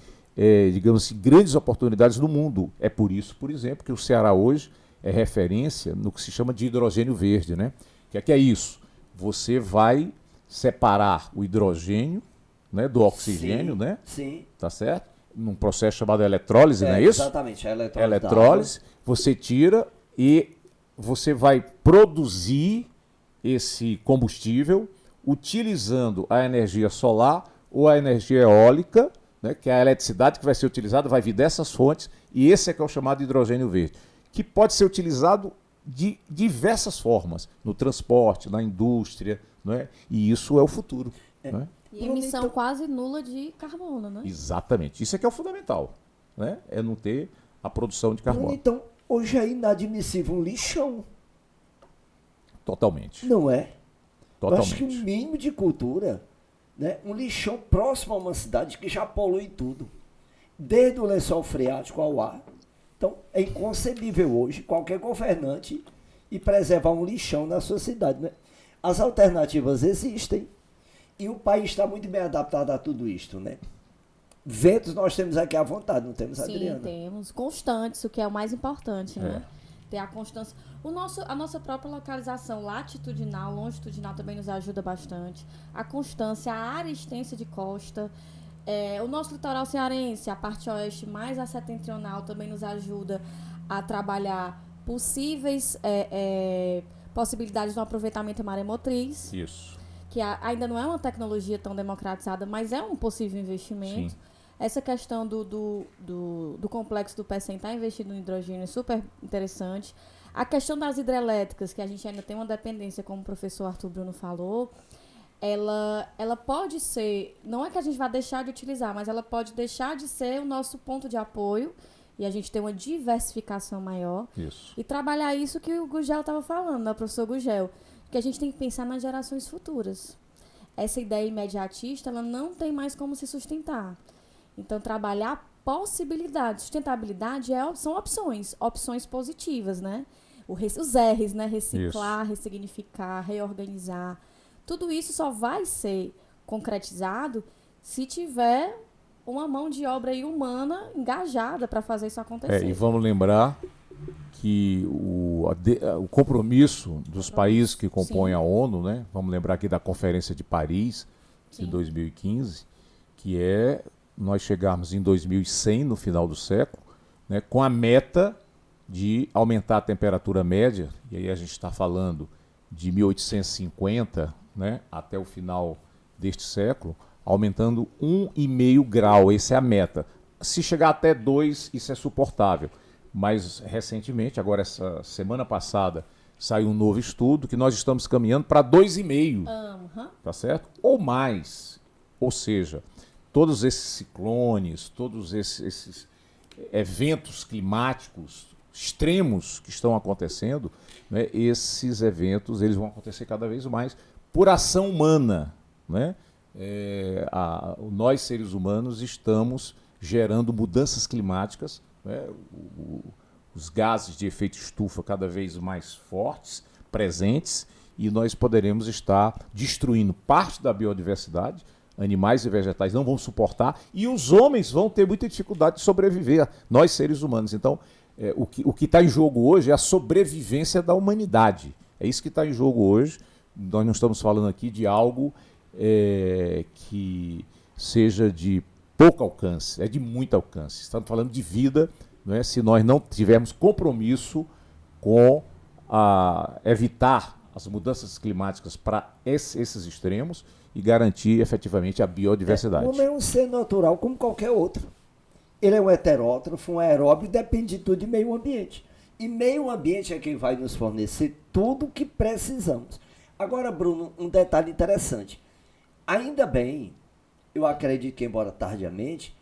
digamos assim, grandes oportunidades no mundo. É por isso, por exemplo, que o Ceará hoje é referência no que se chama de hidrogênio verde, né? Que é isso? Você vai separar o hidrogênio, né, do oxigênio, Sim, né? Sim. Tá certo? Num processo chamado eletrólise, não é isso? Exatamente, a Eletrólise, você tira e você vai produzir esse combustível utilizando a energia solar ou a energia eólica, né, que é a eletricidade que vai ser utilizada, vai vir dessas fontes, e esse é que é o chamado hidrogênio verde, que pode ser utilizado de diversas formas, no transporte, na indústria, né? E isso é o futuro. Né? E emissão quase nula de carbono, né? Exatamente. Isso é que é o fundamental, né? É não ter a produção de carbono. Então, hoje é inadmissível um lixão, Totalmente. não é? Eu Totalmente. acho que um mínimo de cultura, né? Um lixão próximo a uma cidade que já polui tudo, desde o lençol freático ao ar. Então, é inconcebível hoje qualquer governante ir preservar um lixão na sua cidade, né? As alternativas existem e o país está muito bem adaptado a tudo isto, né? Ventos nós temos aqui à vontade, não temos, Adriana? Sim, temos. Constantes, o que é o mais importante, né? Ter a constância. A nossa própria localização latitudinal, longitudinal também nos ajuda bastante. A constância, a área extensa de costa. O nosso litoral cearense, a parte oeste mais a setentrional, também nos ajuda a trabalhar possíveis possibilidades no aproveitamento maremotriz. Isso. Que ainda não é uma tecnologia tão democratizada, mas é um possível investimento. Sim. Essa questão do complexo do PECEM está investido no hidrogênio é super interessante. A questão das hidrelétricas, que a gente ainda tem uma dependência, como o professor Arthur Bruno falou, ela pode ser, não é que a gente vai deixar de utilizar, mas ela pode deixar de ser o nosso ponto de apoio e a gente ter uma diversificação maior. Isso. E trabalhar isso que o Gugel estava falando, né, professor Gugel, que a gente tem que pensar nas gerações futuras. Essa ideia imediatista, ela não tem mais como se sustentar. Então, trabalhar possibilidades. Sustentabilidade são opções positivas, né? Os R's, né? Reciclar, isso. Ressignificar, reorganizar. Tudo isso só vai ser concretizado se tiver uma mão de obra aí humana engajada para fazer isso acontecer. E vamos lembrar que o compromisso dos países que compõem a ONU, né? Vamos lembrar aqui da Conferência de Paris, de 2015, que é nós chegarmos em 2100, no final do século, né, com a meta de aumentar a temperatura média, e aí a gente está falando de 1850, né, até o final deste século, aumentando 1,5 grau, essa é a meta. Se chegar até 2, isso é suportável. Mas recentemente, agora essa semana passada, saiu um novo estudo que nós estamos caminhando para 2,5, tá certo? Ou mais. Ou seja, todos esses ciclones, todos esses eventos climáticos extremos que estão acontecendo, né, esses eventos eles vão acontecer cada vez mais por ação humana, né? Nós, seres humanos, estamos gerando mudanças climáticas, né? Os gases de efeito estufa cada vez mais fortes, presentes, e nós poderemos estar destruindo parte da biodiversidade. animais e vegetais não vão suportar e os homens vão ter muita dificuldade de sobreviver, nós seres humanos. Então, o que está em jogo hoje é a sobrevivência da humanidade. É isso que está em jogo hoje. Nós não estamos falando aqui de algo que seja de pouco alcance, é de muito alcance. Estamos falando de vida, não é? Se nós não tivermos compromisso com evitar as mudanças climáticas para esses extremos e garantir efetivamente a biodiversidade. O homem é um ser natural como qualquer outro. Ele é um heterótrofo, um aeróbio, depende de tudo de meio ambiente. E meio ambiente é quem vai nos fornecer tudo o que precisamos. Agora, Bruno, um detalhe interessante. Ainda bem, eu acredito que, embora tardiamente,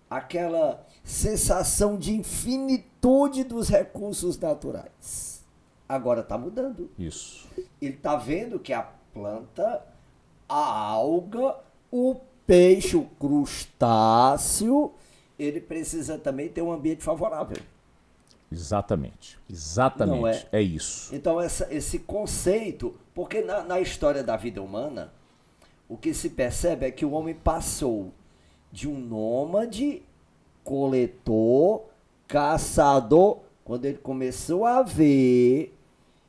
aquela sensação de infinitude dos recursos naturais. Agora está mudando. Isso. Ele está vendo que a planta, a alga, o peixe, o crustáceo, ele precisa também ter um ambiente favorável. Exatamente. Exatamente. Não é? É isso. Então, esse conceito, porque na história da vida humana, o que se percebe é que o homem passou de um nômade, coletor, caçador, quando ele começou a ver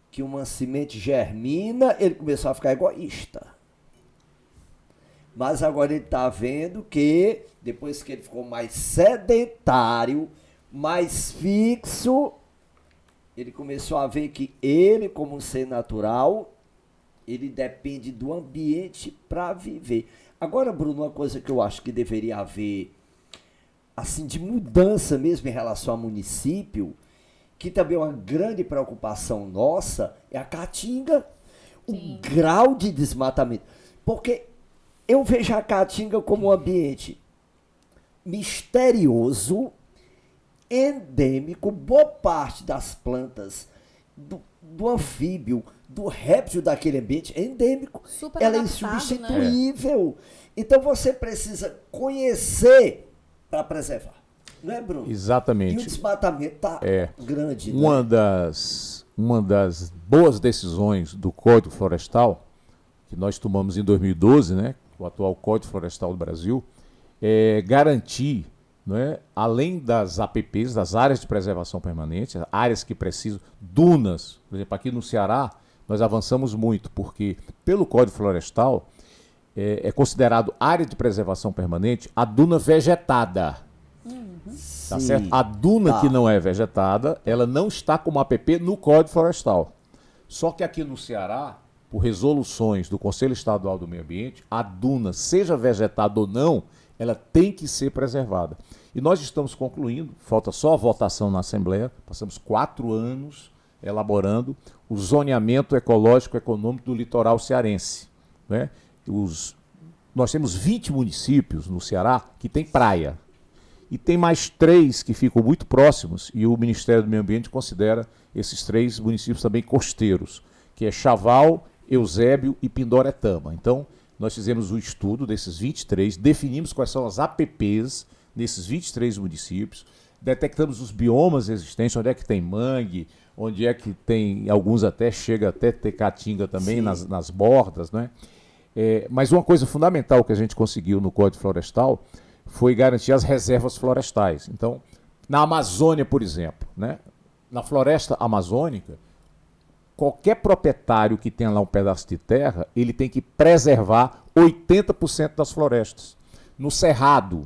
que uma semente germina, ele começou a ficar egoísta. Mas agora ele está vendo que, depois que ele ficou mais sedentário, mais fixo, ele começou a ver que ele, como um ser natural, ele depende do ambiente para viver. Agora, Bruno, uma coisa que eu acho que deveria haver, assim, de mudança mesmo em relação ao município, que também é uma grande preocupação nossa, é a caatinga, o grau de desmatamento. Porque eu vejo a caatinga como um ambiente misterioso, endêmico, boa parte das plantas, do anfíbio, do réptil daquele ambiente é endêmico. Super ela adaptado, é insubstituível. Né? Então você precisa conhecer para preservar. Não é, Bruno? Exatamente. E o desmatamento está grande. Uma das boas decisões do Código Florestal, que nós tomamos em 2012, né, o atual Código Florestal do Brasil, é garantir, né, além das APPs, das áreas de preservação permanente, áreas que precisam, dunas, por exemplo, aqui no Ceará, nós avançamos muito, porque pelo Código Florestal é considerado área de preservação permanente a duna vegetada. Tá certo? A duna que não é vegetada, ela não está como APP no Código Florestal. Só que aqui no Ceará, por resoluções do Conselho Estadual do Meio Ambiente, a duna, seja vegetada ou não, ela tem que ser preservada. E nós estamos concluindo, falta só a votação na Assembleia, passamos 4 anos elaborando o zoneamento ecológico econômico do litoral cearense. Né? Nós temos 20 municípios no Ceará que tem praia. E tem mais 3 que ficam muito próximos, e o Ministério do Meio Ambiente considera esses 3 municípios também costeiros, que é Chaval, Eusébio e Pindoretama. Então, nós fizemos o estudo desses 23, definimos quais são as APPs nesses 23 municípios, detectamos os biomas existentes, onde é que tem mangue, onde é que tem, alguns até chega até ter caatinga também nas bordas, né? Mas uma coisa fundamental que a gente conseguiu no Código Florestal foi garantir as reservas florestais. Então, na Amazônia, por exemplo, né? Na floresta amazônica, qualquer proprietário que tenha lá um pedaço de terra, ele tem que preservar 80% das florestas. No Cerrado,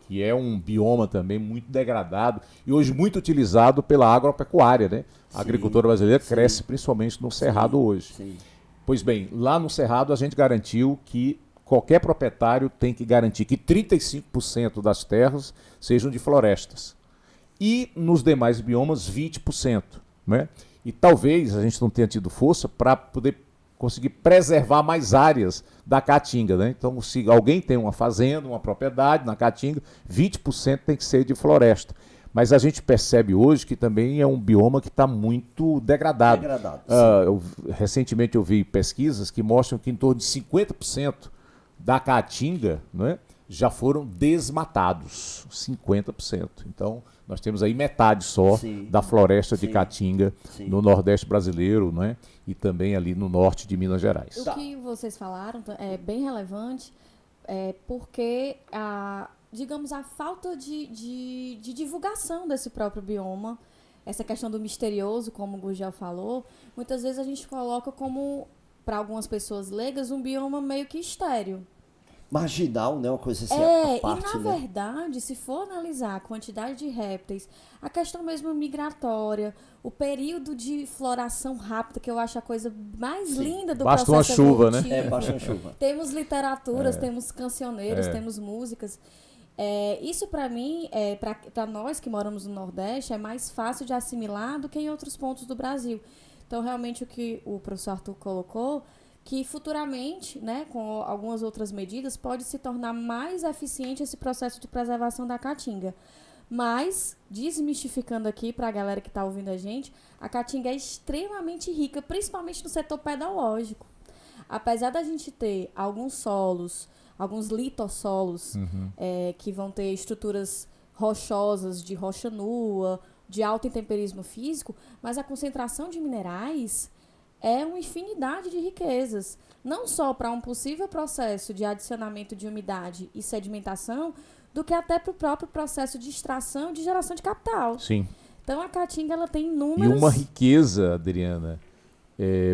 que é um bioma também muito degradado e hoje muito utilizado pela agropecuária, né? A agricultura brasileira cresce principalmente no Cerrado hoje. Sim. Pois bem, lá no Cerrado a gente garantiu que qualquer proprietário tem que garantir que 35% das terras sejam de florestas. E nos demais biomas, 20%. Né? E talvez a gente não tenha tido força para poder conseguir preservar mais áreas da Caatinga. Né? Então, se alguém tem uma fazenda, uma propriedade na Caatinga, 20% tem que ser de floresta. Mas a gente percebe hoje que também é um bioma que está muito degradado. Recentemente eu vi pesquisas que mostram que em torno de 50% da Caatinga, né, já foram desmatados, 50%. Então, nós temos aí metade só da floresta de Caatinga no Nordeste brasileiro, né, e também ali no norte de Minas Gerais. O que vocês falaram é bem relevante. porque digamos, a falta de divulgação desse próprio bioma, essa questão do misterioso, como o Gurgel falou, muitas vezes a gente coloca como, para algumas pessoas leigas, um bioma meio que estéril. Marginal, né? Uma coisa assim, E parte, na né? verdade, se for analisar a quantidade de répteis, a questão mesmo migratória, o período de floração rápida, que eu acho a coisa mais linda do Basta uma processo chuva, né? evolutivo. Baixa chuva. Temos literaturas, temos cancioneiros, temos músicas. Isso para mim, para nós que moramos no Nordeste, é mais fácil de assimilar do que em outros pontos do Brasil. Então, realmente, o que o professor Arthur colocou, que futuramente, né, com algumas outras medidas, pode se tornar mais eficiente esse processo de preservação da caatinga. Mas, desmistificando aqui para a galera que está ouvindo a gente, a caatinga é extremamente rica, principalmente no setor pedológico. Apesar da gente ter alguns solos, alguns litossolos, que vão ter estruturas rochosas, de rocha nua, de alto intemperismo físico, mas a concentração de minerais é uma infinidade de riquezas. Não só para um possível processo de adicionamento de umidade e sedimentação, do que até para o próprio processo de extração e de geração de capital. Sim. Então, a caatinga ela tem E inúmeros... uma riqueza, Adriana,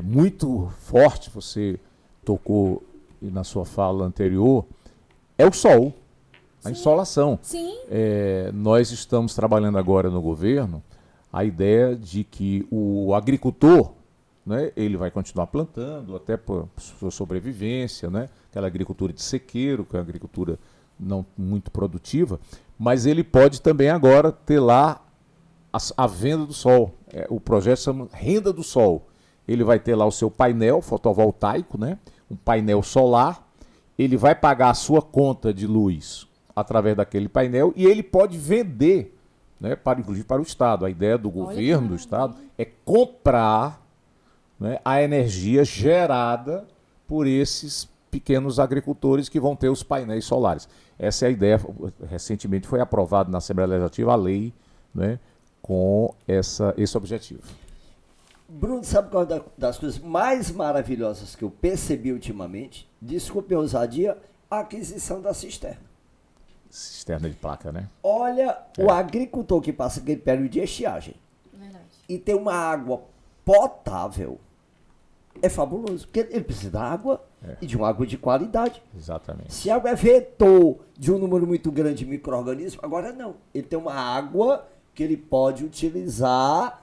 muito forte, você tocou na sua fala anterior, é o sol, a insolação. Sim. Nós estamos trabalhando agora no governo a ideia de que o agricultor, né, ele vai continuar plantando até por sua sobrevivência, né, aquela agricultura de sequeiro, que é uma agricultura não muito produtiva, mas ele pode também agora ter lá a venda do sol. O projeto chama Renda do Sol. Ele vai ter lá o seu painel fotovoltaico, né, um painel solar, ele vai pagar a sua conta de luz através daquele painel e ele pode vender, né, inclusive para o Estado. A ideia do governo, do Estado, é comprar, né, a energia gerada por esses pequenos agricultores que vão ter os painéis solares. Essa é a ideia. Recentemente foi aprovada na Assembleia Legislativa a lei, né, com esse objetivo. Bruno, sabe qual é das coisas mais maravilhosas que eu percebi ultimamente? Desculpe a ousadia, a aquisição da cisterna. Cisterna de placa, né? Olha, o agricultor que passa aquele período de estiagem Verdade. e tem uma água potável, é fabuloso, porque ele precisa da água e de uma água de qualidade. Exatamente. Se a água é vetor de um número muito grande de micro-organismos, agora não. Ele tem uma água que ele pode utilizar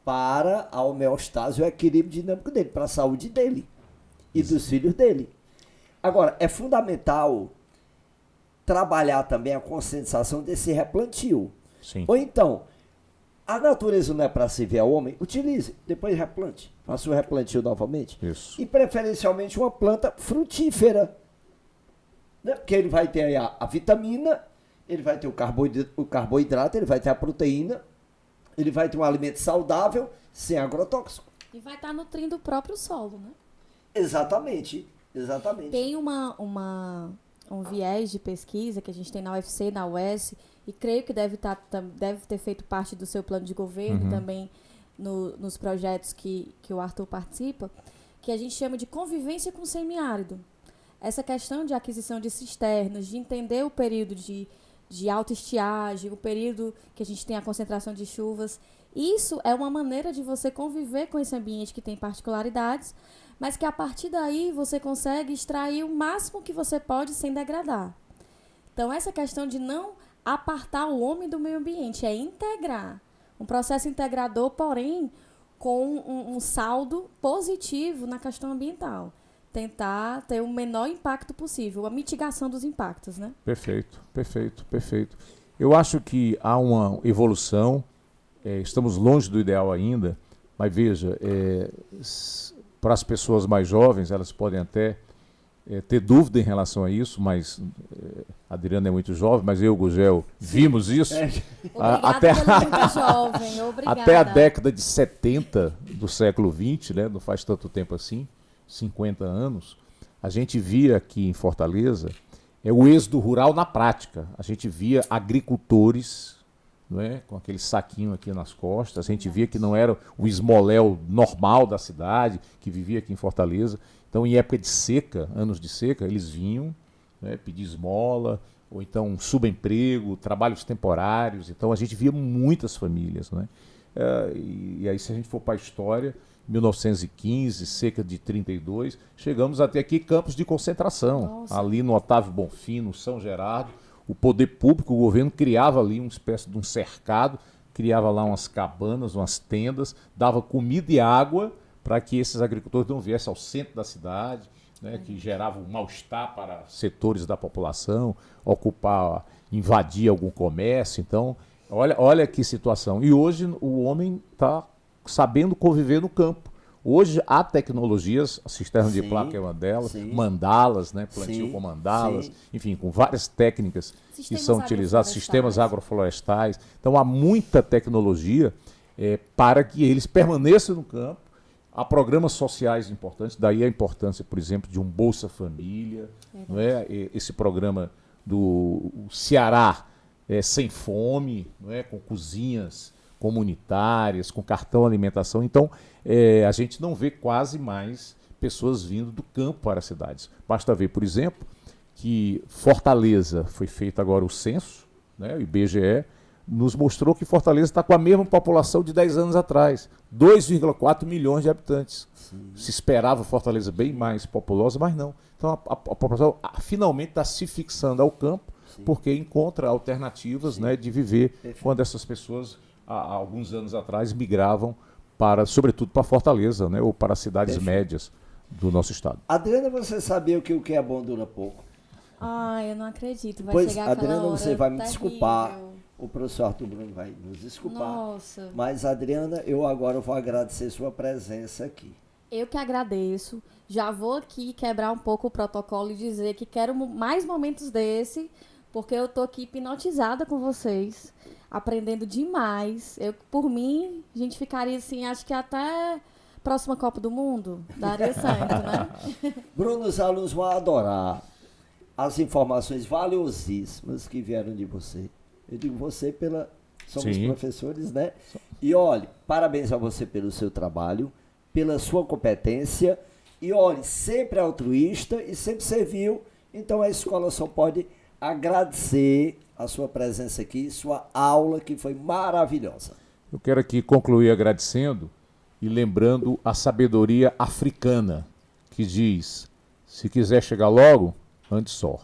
para a homeostase e o equilíbrio dinâmico dele, para a saúde dele e dos filhos dele. Agora, é fundamental trabalhar também a conscientização desse replantio. Sim. Ou então, a natureza não é para servir ao homem, utilize, depois replante. Faça o replantio novamente. Isso. E preferencialmente uma planta frutífera. Né? Porque ele vai ter aí a vitamina, ele vai ter o carboidrato, ele vai ter a proteína, ele vai ter um alimento saudável, sem agrotóxico. E vai estar nutrindo o próprio solo, né? Exatamente, exatamente. Tem um viés de pesquisa que a gente tem na UFC, na UES, e creio que deve ter feito parte do seu plano de governo também nos projetos que o Arthur participa, que a gente chama de convivência com o semiárido. Essa questão de aquisição de cisternas, de entender o período de alta estiagem, o período que a gente tem a concentração de chuvas, isso é uma maneira de você conviver com esse ambiente que tem particularidades, mas que a partir daí você consegue extrair o máximo que você pode sem degradar. Então, essa questão de não apartar o homem do meio ambiente, é integrar. Um processo integrador, porém, com um saldo positivo na questão ambiental. Tentar ter o menor impacto possível, a mitigação dos impactos, né? Perfeito, perfeito, perfeito. Eu acho que há uma evolução, estamos longe do ideal ainda, mas veja, para as pessoas mais jovens, elas podem até ter dúvida em relação a isso, mas a Adriana é muito jovem, mas eu e o Gurgel vimos isso. Obrigada muito jovem, obrigada. Até a década de 70 do século XX, né, não faz tanto tempo assim, 50 anos, a gente via aqui em Fortaleza o êxodo rural na prática. A gente via agricultores, não é, com aquele saquinho aqui nas costas, a gente via que não era o esmoléu normal da cidade, que vivia aqui em Fortaleza. Então, em época de seca, anos de seca, eles vinham, né, pedir esmola, ou então um subemprego, trabalhos temporários. Então a gente via muitas famílias, né? E aí, se a gente for para a história, 1915, cerca de 32, chegamos até aqui campos de concentração. Nossa. Ali no Otávio Bonfim, no São Gerardo, o poder público, o governo criava ali uma espécie de um cercado, criava lá umas cabanas, umas tendas, dava comida e água para que esses agricultores não viessem ao centro da cidade, né, que gerava um mal-estar para setores da população, ocupar, invadir algum comércio. Então, olha que situação. E hoje o homem está sabendo conviver no campo. Hoje há tecnologias, a cisterna de placa é uma delas, mandalas, né, plantio com mandalas, enfim, com várias técnicas que são utilizadas, sistemas agroflorestais. Então há muita tecnologia para que eles permaneçam no campo. Há programas sociais importantes, daí a importância, por exemplo, de um Bolsa Família, não é? Esse programa do Ceará Sem Fome, não é? Com cozinhas comunitárias, com cartão alimentação. Então, a gente não vê quase mais pessoas vindo do campo para as cidades. Basta ver, por exemplo, que Fortaleza, foi feito agora o censo, né? O IBGE, nos mostrou que Fortaleza está com a mesma população de 10 anos atrás, 2,4 milhões de habitantes. Sim. Se esperava Fortaleza bem mais populosa, mas não. Então a população finalmente está se fixando ao campo, porque encontra alternativas, né, de viver. Quando essas pessoas, há alguns anos atrás, migravam sobretudo para Fortaleza, né, ou para as cidades médias do nosso estado. Adriana, você sabia que o que é bom dura pouco? Eu não acredito. Vai Pois, chegar Adriana, aquela hora você vai me terrível. desculpar. O professor Arthur Bruno vai nos desculpar. Nossa. Mas, Adriana, eu agora vou agradecer sua presença aqui. Eu que agradeço. Já vou aqui quebrar um pouco o protocolo e dizer que quero mais momentos desse, porque eu tô aqui hipnotizada com vocês, aprendendo demais. Por mim, a gente ficaria assim, acho que até próxima Copa do Mundo daria certo, né? Bruno, os alunos vão adorar as informações valiosíssimas que vieram de você. Eu digo você somos professores, né? E olhe, parabéns a você pelo seu trabalho, pela sua competência, e olhe, sempre altruísta e sempre serviu. Então a escola só pode agradecer a sua presença aqui, sua aula que foi maravilhosa. Eu quero aqui concluir agradecendo e lembrando a sabedoria africana, que diz: se quiser chegar logo, ande só.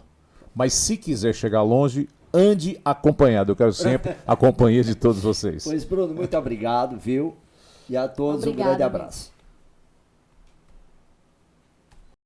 Mas se quiser chegar longe, ande acompanhado. Eu quero sempre a companhia de todos vocês. Pois, Bruno, muito obrigado, viu? E a todos um grande abraço.